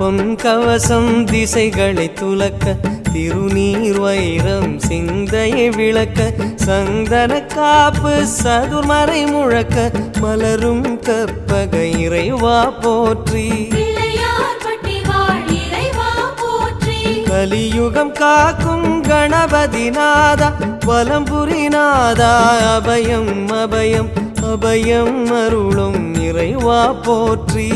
பொன் கவசம் திசைகளை துலக்க திருநீர் வைரம் சிந்தையை விளக்க சந்தன காப்பு சதுர்மறை முழக்க மலரும் கற்பக இறைவா போற்றி கலியுகம் காக்கும் கணபதி நாதா வலம்புரி நாதா அபயம் அபயம் அபயம் அருளும் இறைவா போற்றி